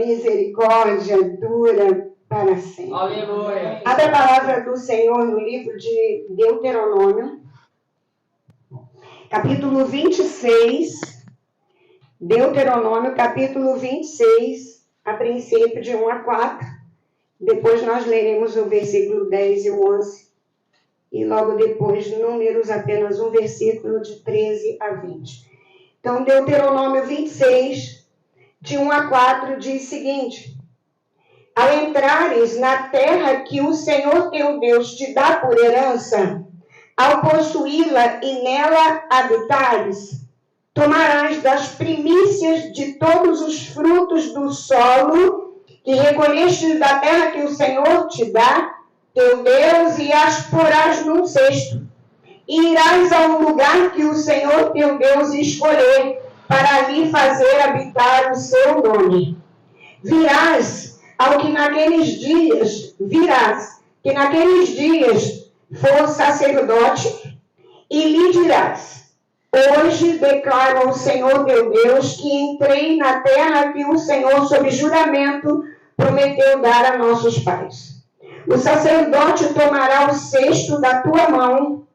misericórdia dura para sempre. Aleluia. Abra a palavra do Senhor no livro de Deuteronômio, capítulo 26. Deuteronômio, capítulo 26, a princípio de 1 a 4. Depois nós leremos o versículo 10 e o 11. E logo depois, Números, apenas um versículo de 13 a 20. Então, Deuteronômio 26, de 1 a 4, diz o seguinte: ao entrares na terra que o Senhor teu Deus te dá por herança, ao possuí-la e nela habitares, tomarás das primícias de todos os frutos do solo que recolheste da terra que o Senhor te dá, teu Deus, e as porás num cesto. E irás a um lugar que o Senhor teu Deus escolher, para ali fazer habitar o seu nome. Virás que naqueles dias for sacerdote, e lhe dirás: hoje declaro ao Senhor teu Deus que entrei na terra que o Senhor, sob juramento, prometeu dar a nossos pais. O sacerdote tomará o cesto da tua mão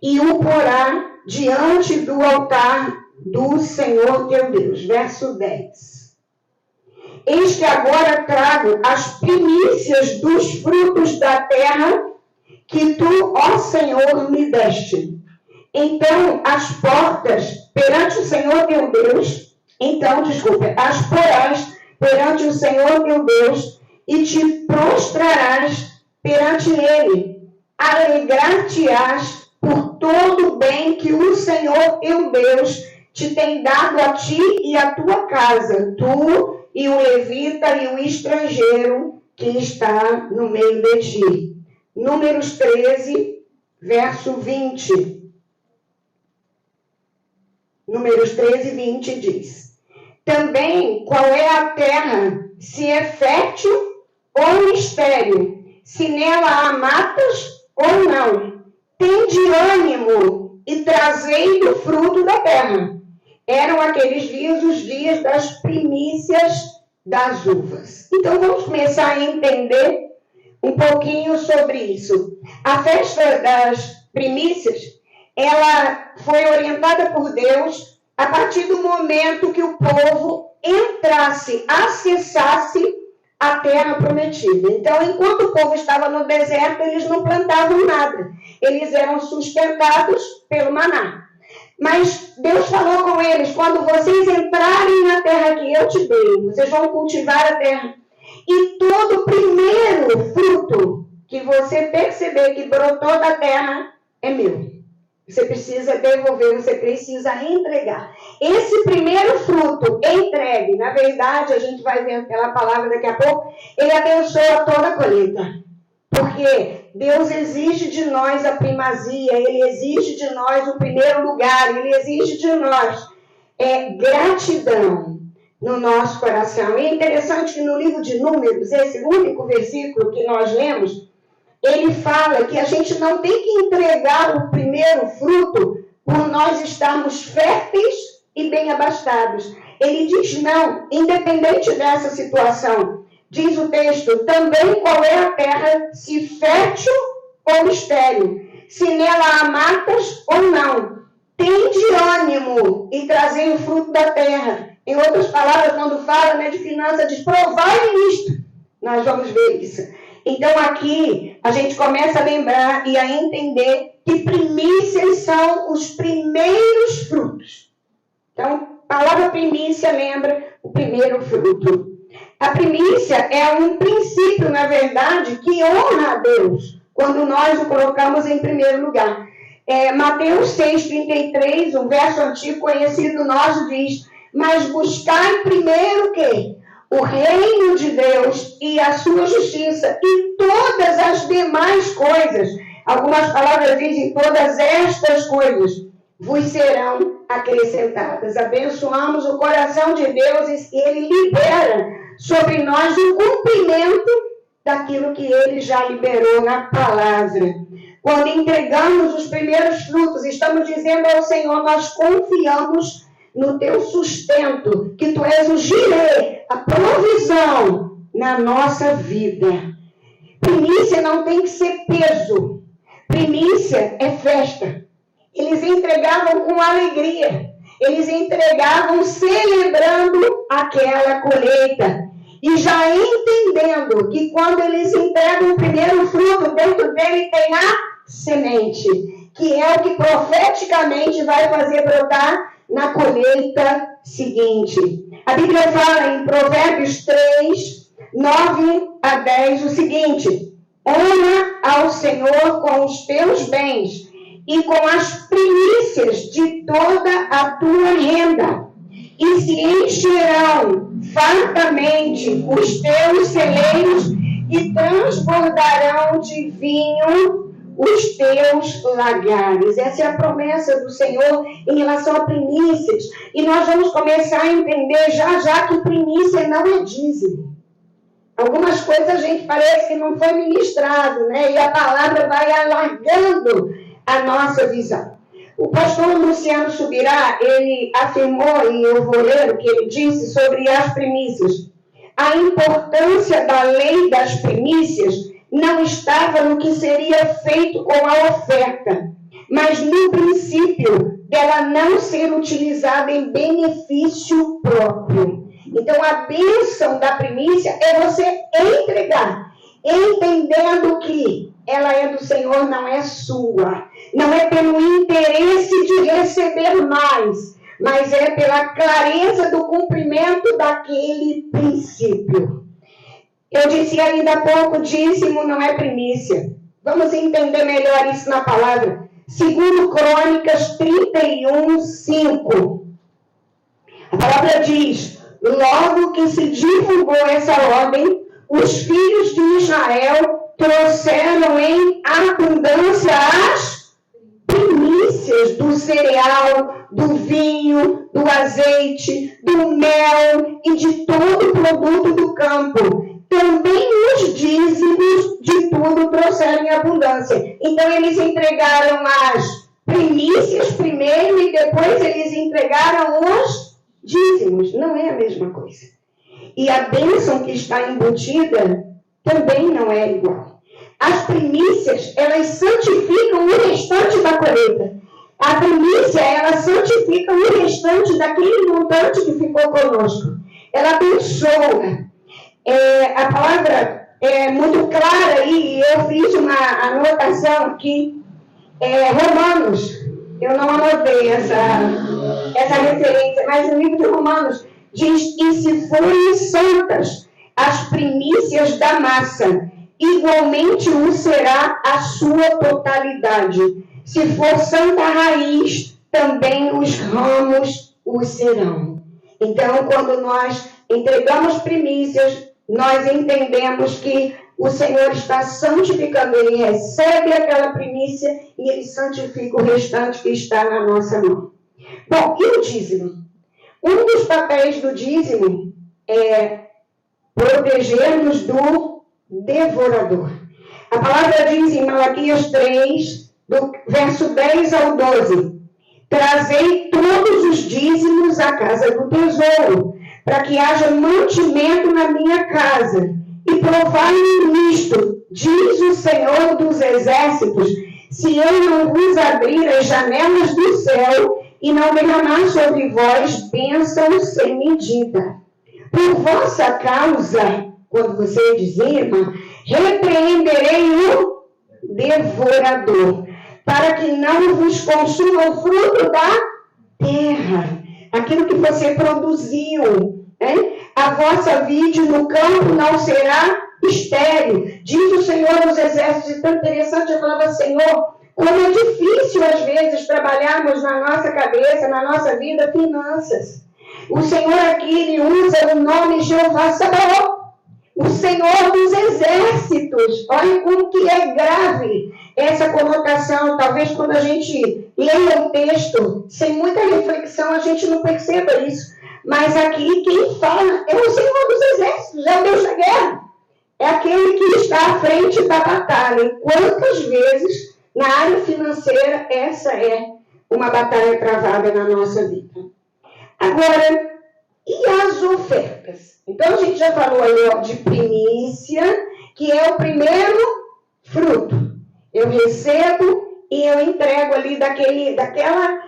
e o porá diante do altar do Senhor teu Deus. Verso 10. Eis que agora trago as primícias dos frutos da terra que tu, ó Senhor, me deste. Então as portas perante o Senhor teu Deus, as porás perante o Senhor teu Deus e te prostrarás perante ele. Alegrar-te-ás por todo o bem que o Senhor teu Deus te tem dado a ti e a tua casa, tu e o levita e o estrangeiro que está no meio de ti. Números 13, verso 20. Números 13, 20 diz: também qual é a terra, se é fértil ou estéril, se nela há matas ou não. Tende ânimo e trazei do fruto da terra. Eram aqueles dias os dias das primícias das uvas. Então vamos começar a entender um pouquinho sobre isso. A festa das primícias, ela foi orientada por Deus a partir do momento que o povo entrasse, acessasse a terra prometida. Então, enquanto o povo estava no deserto, eles não plantavam nada. Eles eram sustentados pelo maná. Mas Deus falou com eles: quando vocês entrarem na terra que eu te dei, vocês vão cultivar a terra. E todo primeiro fruto que você perceber que brotou da terra é meu. Você precisa devolver, você precisa entregar. Esse primeiro fruto entregue, na verdade, a gente vai ver pela palavra daqui a pouco, ele abençoa toda a colheita. Porque Deus exige de nós a primazia, ele exige de nós o primeiro lugar, ele exige de nós gratidão no nosso coração. E é interessante que no livro de Números, esse único versículo que nós lemos, ele fala que a gente não tem que entregar o primeiro fruto por nós estarmos férteis e bem abastados. Ele diz não, independente dessa situação. Diz o texto: também qual é a terra, se fértil ou estéril, se nela há matas ou não. Tende ânimo e trazei o fruto da terra. Em outras palavras, quando fala de finanças, diz: provai nisto. Nós vamos ver isso. Então aqui a gente começa a lembrar e a entender que primícias são os primeiros frutos. Então, a palavra primícia lembra o primeiro fruto. A primícia é um princípio, na verdade, que honra a Deus, quando nós o colocamos em primeiro lugar. Mateus 6,33, um verso antigo conhecido nosso, diz: mas buscai primeiro o quê? O reino de Deus e a sua justiça, e todas as demais coisas, algumas palavras dizem: todas estas coisas vos serão acrescentadas. Abençoamos o coração de Deus e ele libera sobre nós o cumprimento daquilo que ele já liberou na palavra. Quando entregamos os primeiros frutos, estamos dizendo ao Senhor: nós confiamos no teu sustento, que tu és o girê, a provisão na nossa vida. Primícia não tem que ser peso. Primícia é festa. Eles entregavam com alegria. Eles entregavam celebrando aquela colheita. E já entendendo que quando eles entregam o primeiro fruto, dentro dele tem a semente, que é o que profeticamente vai fazer brotar na colheita seguinte. A Bíblia fala em Provérbios 3, 9 a 10 o seguinte: honra ao Senhor com os teus bens e com as primícias de toda a tua renda, e se encherão fartamente os teus celeiros e transbordarão de vinho os teus lagares. Essa é a promessa do Senhor em relação a primícias. E nós vamos começar a entender já que primícia não é dízimo. Algumas coisas a gente parece que não foi ministrado, né? E a palavra vai alargando a nossa visão. O pastor Luciano Subirá, ele afirmou, e eu vou ler o que ele disse sobre as primícias. A importância da lei das primícias não estava no que seria feito com a oferta, mas no princípio dela não ser utilizada em benefício próprio. Então, a bênção da primícia é você entregar, entendendo que ela é do Senhor, não é sua. Não é pelo interesse de receber mais, mas é pela clareza do cumprimento daquele princípio. Eu disse ainda há pouco, dízimo não é primícia. Vamos entender melhor isso na palavra. Segundo Crônicas 31, 5. A palavra diz: logo que se divulgou essa ordem, os filhos de Israel trouxeram em abundância as primícias do cereal, do vinho, do azeite, do mel e de todo o produto do campo. Também os dízimos de tudo trouxeram em abundância. Então, eles entregaram as primícias primeiro e depois eles entregaram os dízimos. Não é a mesma coisa. E a bênção que está embutida também não é igual. As primícias, elas santificam o restante da colheita. A primícia, ela santifica o restante daquele montante que ficou conosco. Ela abençoa. A palavra é muito clara aí, eu fiz uma anotação aqui. Romanos, eu não anotei essa referência, mas no livro de Romanos diz: e se forem santas as primícias da massa, igualmente o será a sua totalidade. Se for santa raiz, também os ramos o serão. Então, quando nós entregamos primícias, nós entendemos que o Senhor está santificando. Ele recebe aquela primícia e ele santifica o restante que está na nossa mão. Bom, e o dízimo? Um dos papéis do dízimo é proteger-nos do devorador. A palavra diz em Malaquias 3, do verso 10 ao 12: trazei todos os dízimos à casa do tesouro, para que haja mantimento na minha casa, e provai-me nisto, diz o Senhor dos Exércitos, se eu não vos abrir as janelas do céu e não derramar sobre vós bênçãos sem medida. Por vossa causa, quando você dizima, repreenderei o devorador, para que não vos consuma o fruto da terra, aquilo que você produziu. A vossa vide no campo não será estéril, diz o Senhor dos Exércitos. E tão interessante, eu falava: Senhor, como é difícil às vezes trabalharmos na nossa cabeça, na nossa vida, finanças. O Senhor aqui, ele usa o nome Jeová Sabaoth, o Senhor dos Exércitos. Olha como que é grave essa conotação. Talvez quando a gente leia o texto, sem muita reflexão, a gente não perceba isso. Mas aqui quem fala é o Senhor dos Exércitos, é o Deus da guerra. É aquele que está à frente da batalha. E quantas vezes, na área financeira, essa é uma batalha travada na nossa vida. Agora, e as ofertas? Então, a gente já falou aí, ó, de primícia, que é o primeiro fruto. Eu recebo e eu entrego ali daquela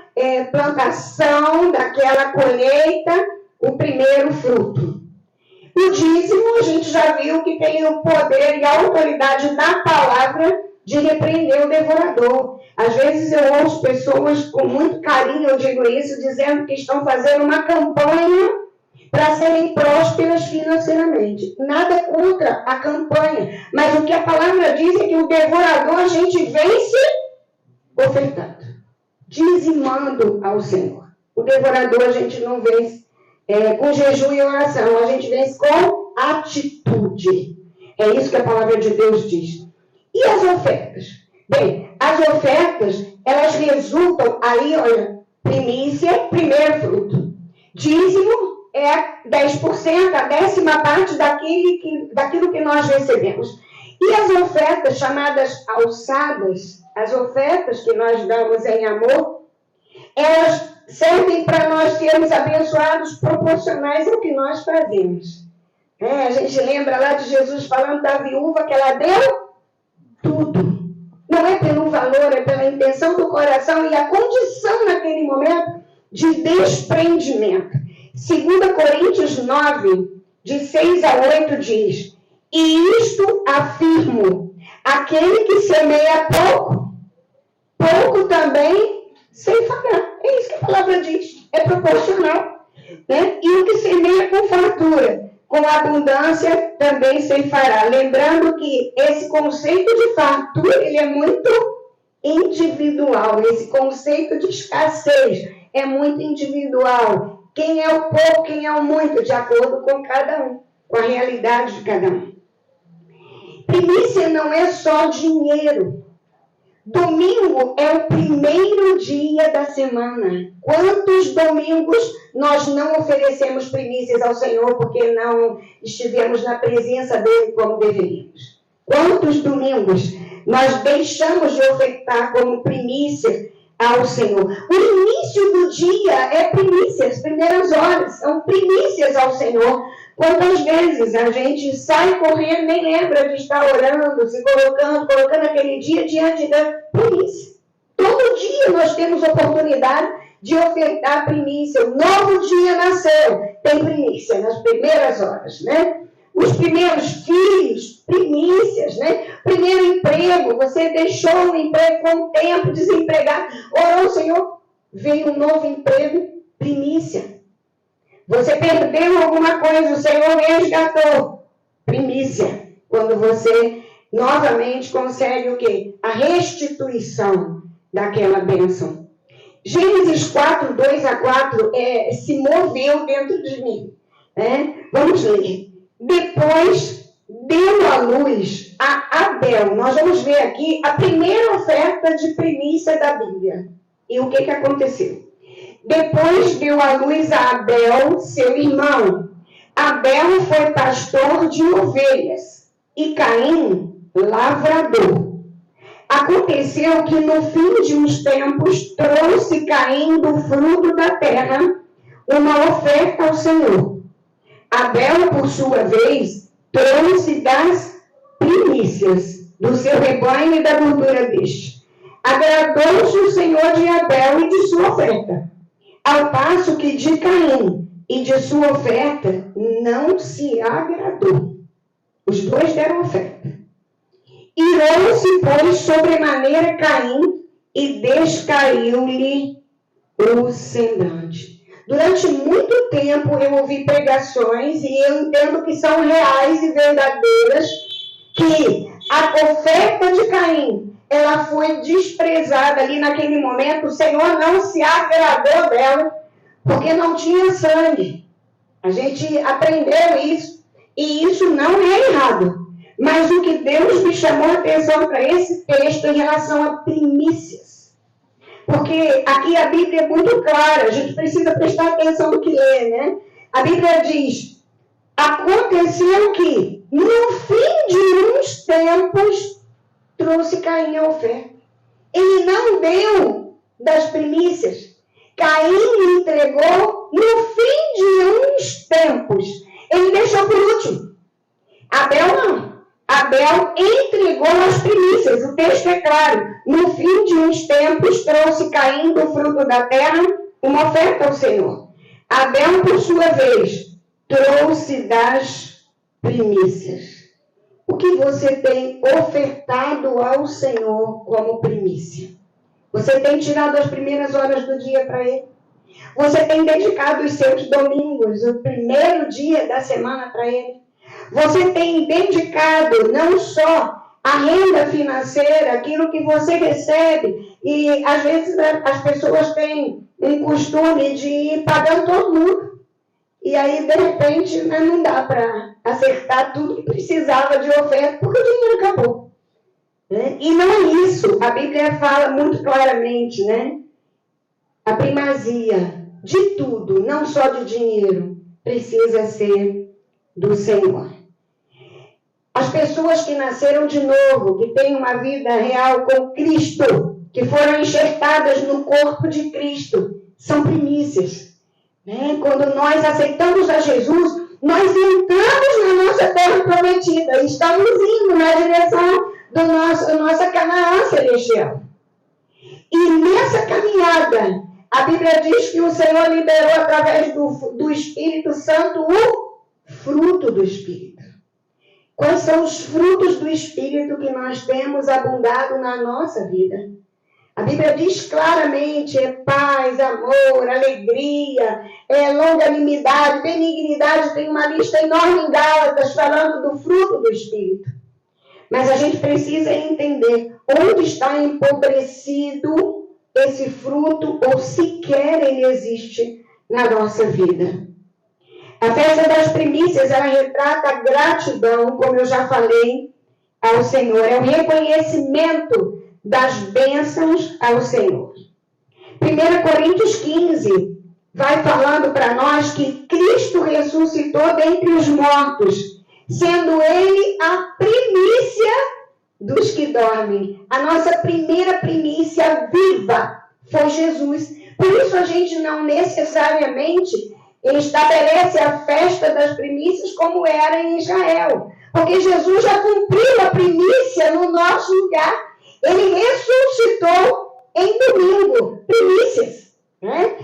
plantação, daquela colheita, o primeiro fruto. O dízimo, a gente já viu que tem o poder e a autoridade na palavra de repreender o devorador. Às vezes eu ouço pessoas com muito carinho, eu digo isso, dizendo que estão fazendo uma campanha para serem prósperas financeiramente. Nada contra a campanha, mas o que a palavra diz é que o devorador a gente vence ofertando, dizimando ao Senhor. O devorador a gente não vence com jejum e oração, a gente vence com atitude. É isso que a palavra de Deus diz. E as ofertas? Bem, as ofertas, elas resultam aí, olha, primícia, primeiro fruto. Dízimo é 10%, a 10ª parte daquilo que nós recebemos. E as ofertas chamadas alçadas, as ofertas que nós damos em amor, elas servem para nós sermos abençoados proporcionais ao que nós fazemos. A gente lembra lá de Jesus falando da viúva que ela deu tudo. Não é pelo valor, é pela intenção do coração e a condição naquele momento de desprendimento. 2 Coríntios 9, de 6 a 8 diz: e isto afirmo, aquele que semeia pouco, pouco também ceifará. É isso que a palavra diz, é proporcional. Né? E o que semeia com fartura, com abundância também ceifará. Lembrando que esse conceito de fartura, ele é muito individual. Esse conceito de escassez é muito individual. Quem é o pouco, quem é o muito, de acordo com cada um, com a realidade de cada um. Primícia não é só dinheiro. Domingo é o primeiro dia da semana. Quantos domingos nós não oferecemos primícias ao Senhor porque não estivemos na presença dele como deveríamos? Quantos domingos nós deixamos de ofertar como primícia ao Senhor? O início do dia é primícia, as primeiras horas são primícias ao Senhor. Quantas vezes a gente sai correndo, nem lembra de estar orando, se colocando aquele dia diante da primícia. Todo dia nós temos oportunidade de ofertar primícia. O novo dia nasceu, tem primícia nas primeiras horas, né? Os primeiros filhos, primícias, né? Primeiro emprego, você deixou um emprego com o tempo, desempregado, orou, Senhor, veio um novo emprego, primícia. Você perdeu alguma coisa, o Senhor resgatou, primícia. Quando você novamente consegue o quê? A restituição daquela bênção. Gênesis 4, 2 a 4 se moveu dentro de mim. Né? Vamos ler. Depois deu à luz a Abel. Nós vamos ver aqui a primeira oferta de primícia da Bíblia. E o que aconteceu? Depois deu à luz a Abel, seu irmão. Abel foi pastor de ovelhas e Caim, lavrador. Aconteceu que no fim de uns tempos trouxe Caim do fruto da terra uma oferta ao Senhor. Abel, por sua vez, trouxe das primícias do seu rebanho e da gordura deste. Agradou-se o Senhor de Abel e de sua oferta, ao passo que de Caim e de sua oferta não se agradou. Os dois deram oferta. Irou-se, pois, sobremaneira Caim e descaiu-lhe o semblante. Durante muito tempo eu ouvi pregações e eu entendo que são reais e verdadeiras, que a oferta de Caim, ela foi desprezada ali naquele momento. O Senhor não se agradou dela, porque não tinha sangue. A gente aprendeu isso, e isso não é errado. Mas o que Deus me chamou a atenção para esse texto em relação a primícias. Porque aqui a Bíblia é muito clara, a gente precisa prestar atenção no que lê, né? A Bíblia diz: aconteceu que, no fim de uns tempos, trouxe Caim a oferta. Ele não deu das primícias. Caim entregou no fim de uns tempos. Ele deixou por último. Abel não. Abel entregou as primícias. O texto é claro. No fim de uns tempos, trouxe Caim do fruto da terra uma oferta ao Senhor. Abel, por sua vez, trouxe das primícias. O que você tem ofertado ao Senhor como primícia? Você tem tirado as primeiras horas do dia para Ele? Você tem dedicado os seus domingos, o primeiro dia da semana para Ele? Você tem dedicado não só a renda financeira, aquilo que você recebe, e às vezes as pessoas têm um costume de ir pagando todo mundo. E aí, de repente, não dá para acertar tudo que precisava de oferta, porque o dinheiro acabou. Né? E não é isso. A Bíblia fala muito claramente, né? A primazia de tudo, não só de dinheiro, precisa ser do Senhor. As pessoas que nasceram de novo, que têm uma vida real com Cristo, que foram enxertadas no corpo de Cristo, são primícias. Quando nós aceitamos a Jesus, nós entramos na nossa terra prometida. Estamos indo na direção da nossa Canaã celestial. E nessa caminhada, a Bíblia diz que o Senhor liberou através do Espírito Santo o fruto do Espírito. Quais são os frutos do Espírito que nós temos abundado na nossa vida? A Bíblia diz claramente, é paz, amor, alegria, longanimidade, benignidade, tem uma lista enorme em Gálatas falando do fruto do Espírito. Mas a gente precisa entender onde está empobrecido esse fruto, ou sequer ele existe na nossa vida. A festa das primícias, ela retrata a gratidão, como eu já falei, ao Senhor. É o reconhecimento das bênçãos ao Senhor. 1 Coríntios 15 vai falando para nós que Cristo ressuscitou dentre os mortos, sendo Ele a primícia dos que dormem. A nossa primeira primícia viva foi Jesus. Por isso a gente não necessariamente estabelece a festa das primícias como era em Israel. Porque Jesus já cumpriu a primícia no nosso lugar. Ele ressuscitou em domingo, primícias. Né?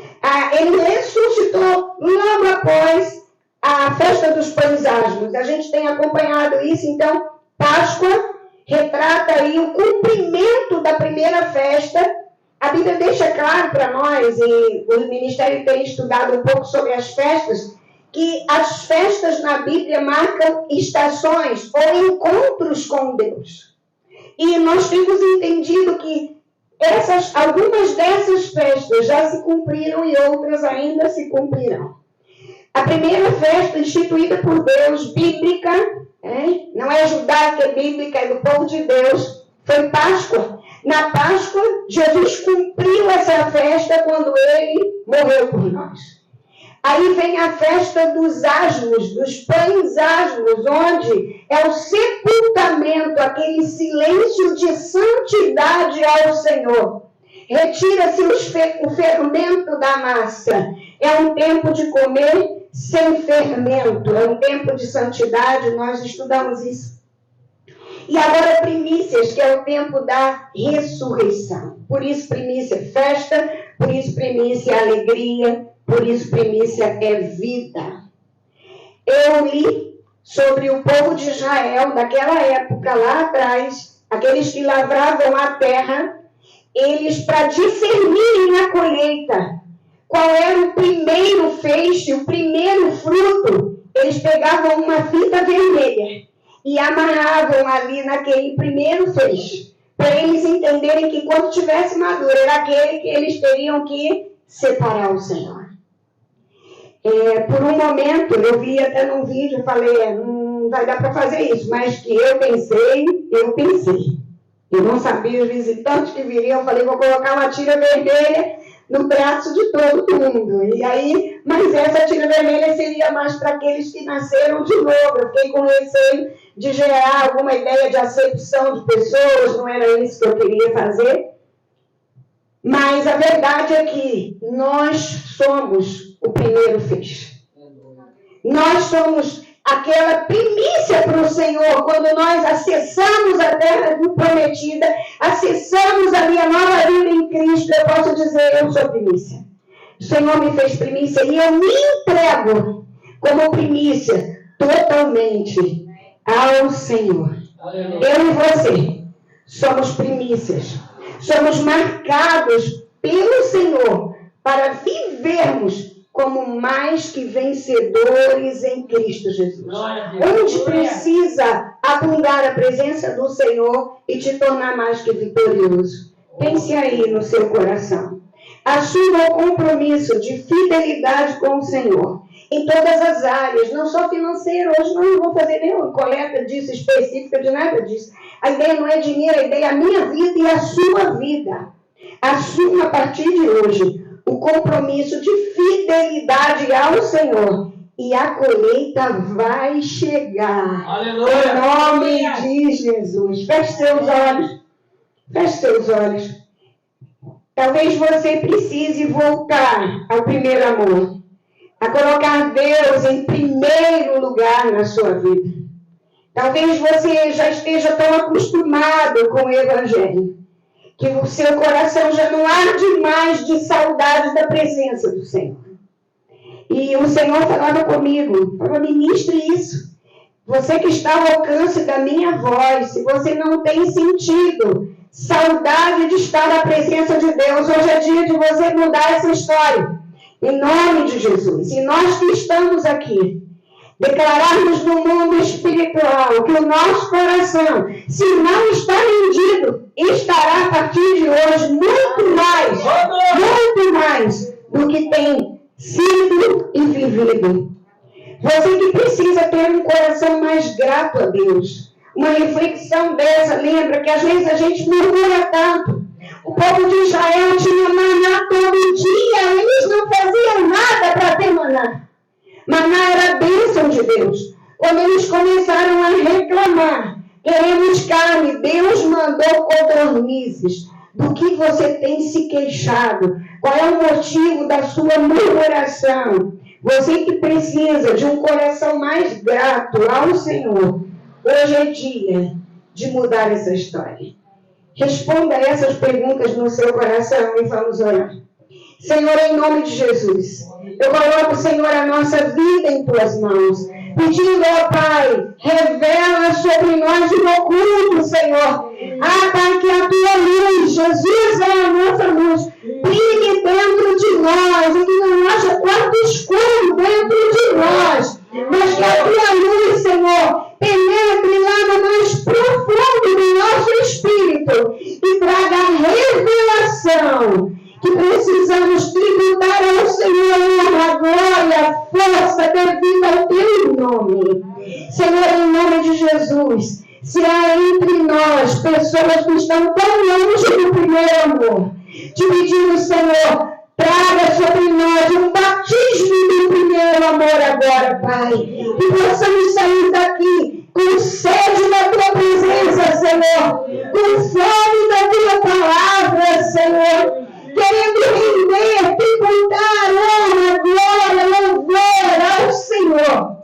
Ele ressuscitou logo após a festa dos pães asmos. A gente tem acompanhado isso, então, Páscoa retrata aí o cumprimento da primeira festa. A Bíblia deixa claro para nós, e o Ministério tem estudado um pouco sobre as festas, que as festas na Bíblia marcam estações ou encontros com Deus. E nós temos entendido que algumas dessas festas já se cumpriram e outras ainda se cumprirão. A primeira festa instituída por Deus, bíblica, não é judaica, é bíblica, é do povo de Deus, foi Páscoa. Na Páscoa, Jesus cumpriu essa festa quando ele morreu por nós. Aí vem a festa dos asmos, dos pães asmos, onde é o sepultamento, aquele silêncio de santidade ao Senhor. Retira-se o fermento da massa. É um tempo de comer sem fermento, é um tempo de santidade, nós estudamos isso. E agora primícias, que é o tempo da ressurreição. Por isso primícia é festa, por isso primícia é alegria, por isso primícia é vida. Eu li sobre o povo de Israel, daquela época lá atrás, aqueles que lavravam a terra, eles, para discernirem a colheita, qual era o primeiro feixe, o primeiro fruto, eles pegavam uma fita vermelha e amarravam ali naquele primeiro feixe, para eles entenderem que quando tivesse maduro, era aquele que eles teriam que separar o Senhor. Por um momento, eu vi até num vídeo, falei, não vai dar para fazer isso, mas que eu pensei. Eu não sabia os visitantes que viriam, eu falei, vou colocar uma tira vermelha no braço de todo mundo. E aí, mas essa tira vermelha seria mais para aqueles que nasceram de novo. Eu fiquei com receio de gerar alguma ideia de acepção de pessoas, não era isso que eu queria fazer. Mas a verdade é que nós somos o primeiro feixe. Nós somos aquela primícia para o Senhor, quando nós acessamos a terra prometida, acessamos a minha nova vida em Cristo, eu posso dizer, eu sou primícia. O Senhor me fez primícia e eu me entrego como primícia totalmente ao Senhor. Eu e você somos primícias. Somos marcados pelo Senhor para vivermos como mais que vencedores em Cristo Jesus. Onde precisa abundar a presença do Senhor e te tornar mais que vitorioso. Pense aí no seu coração. Assuma o compromisso de fidelidade com o Senhor em todas as áreas, não só financeiro. Hoje não vou fazer nenhuma coleta disso específica, de nada disso. A ideia não é dinheiro, a ideia é a minha vida e a sua vida. Assuma a partir de hoje o compromisso de fidelidade ao Senhor. E a colheita vai chegar. Aleluia. Em nome de Jesus. Feche seus olhos. Feche seus olhos. Talvez você precise voltar ao primeiro amor. A colocar Deus em primeiro lugar na sua vida. Talvez você já esteja tão acostumado com o Evangelho, que o seu coração já não arde mais de saudade da presença do Senhor. E o Senhor falava comigo, falou, ministre isso. Você que está ao alcance da minha voz, se você não tem sentido saudade de estar na presença de Deus, hoje é dia de você mudar essa história. Em nome de Jesus. E nós que estamos aqui, declararmos no mundo espiritual que o nosso coração, se não está rendido, estará a partir de hoje muito mais do que tem sido e vivido. Você que precisa ter um coração mais grato a Deus. Uma reflexão dessa, lembra que às vezes a gente murmura tanto. O povo de Israel tinha maná todo dia, eles não faziam nada para ter maná. Maná era a bênção de Deus. Quando eles começaram a reclamar, queremos carne, Deus mandou codornizes. Do que você tem se queixado? Qual é o motivo da sua murmuração? Você que precisa de um coração mais grato ao Senhor, hoje é dia de mudar essa história. Responda essas perguntas no seu coração e vamos orar. Senhor, em nome de Jesus, eu coloco, Senhor, a nossa vida em tuas mãos, pedindo ao Pai, revela sobre nós o oculto, Senhor. Pai, que a tua luz, Jesus é a nossa luz, brilhe dentro de nós, e que não haja quarto escuro dentro de nós, mas que a tua luz, Senhor, penetre lá no mais profundo do nosso espírito e traga revelação que precisamos tributar ao Senhor a glória, a força devida ao teu nome. Senhor, em nome de Jesus, se há entre nós pessoas que estão tão longe do primeiro amor, te pedimos, Senhor, traga sobre nós um batismo do primeiro amor agora, Pai. Que possamos sair daqui com sede da tua presença, Senhor, com fome da tua palavra, Senhor, querendo render, tributar honra, glória, louvor ao Senhor.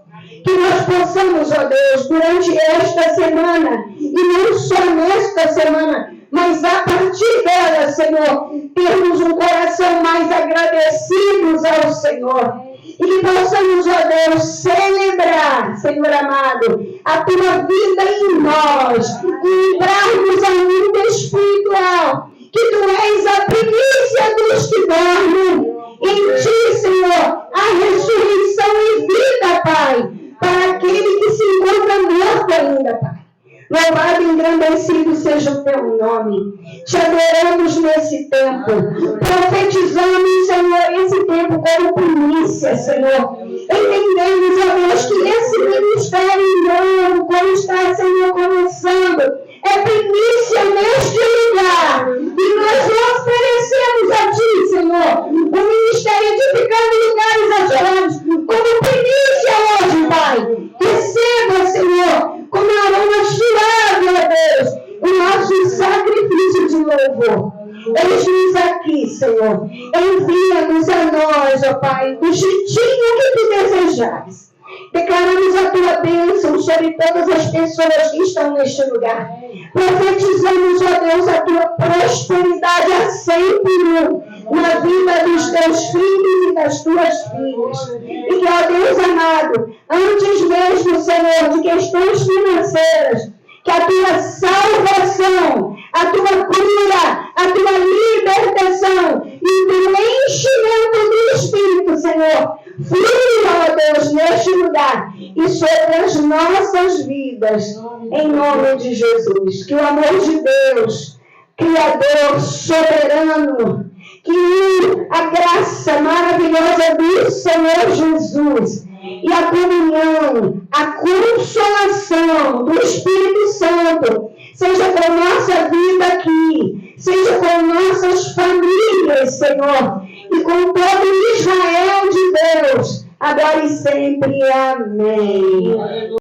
Que nós possamos, ó Deus, durante esta semana, e não só nesta semana, mas a partir dela, Senhor, termos um coração mais agradecidos ao Senhor. E que possamos, ó Deus, celebrar, Senhor amado, a tua vida em nós, e entrarmos ao mundo espiritual, que tu és a primícia dos que dormem. Em ti, Senhor, a ressurreição e vida, Pai, para aquele que se encontra morto ainda, Pai. Louvado e engrandecido seja o teu nome. Te adoramos nesse tempo. Profetizamos, Senhor, esse tempo como primícia, Senhor. Entendemos, ó Deus, que esse ministério novo, como está, Senhor, começando, é primícia neste lugar. E nós oferecemos a ti, Senhor, o ministério edificando lugares assolados, como primícia hoje, Pai. Receba, Senhor, como aroma suave, ó Deus, o nosso sacrifício de louvor. Eis-nos aqui. Senhor. Envia-nos a nós, ó Pai, do jeitinho que tu desejares. Declaramos a tua bênção sobre todas as pessoas que estão neste lugar. Profetizamos, ó Deus, a tua prosperidade a sempre na vida dos teus filhos e das tuas filhas. E que, ó Deus amado, antes mesmo, Senhor, de questões financeiras, que a tua salvação, a tua cura, a tua libertação e o enchimento do Espírito, Senhor, flua, ó Deus, neste lugar e sobre as nossas vidas, em nome de Jesus. Que o amor de Deus, Criador, soberano, que a graça maravilhosa do Senhor Jesus e a comunhão, a consolação do Espírito Santo seja com nossa vida aqui, seja com nossas famílias, Senhor, e com todo Israel de Deus, agora e sempre. Amém.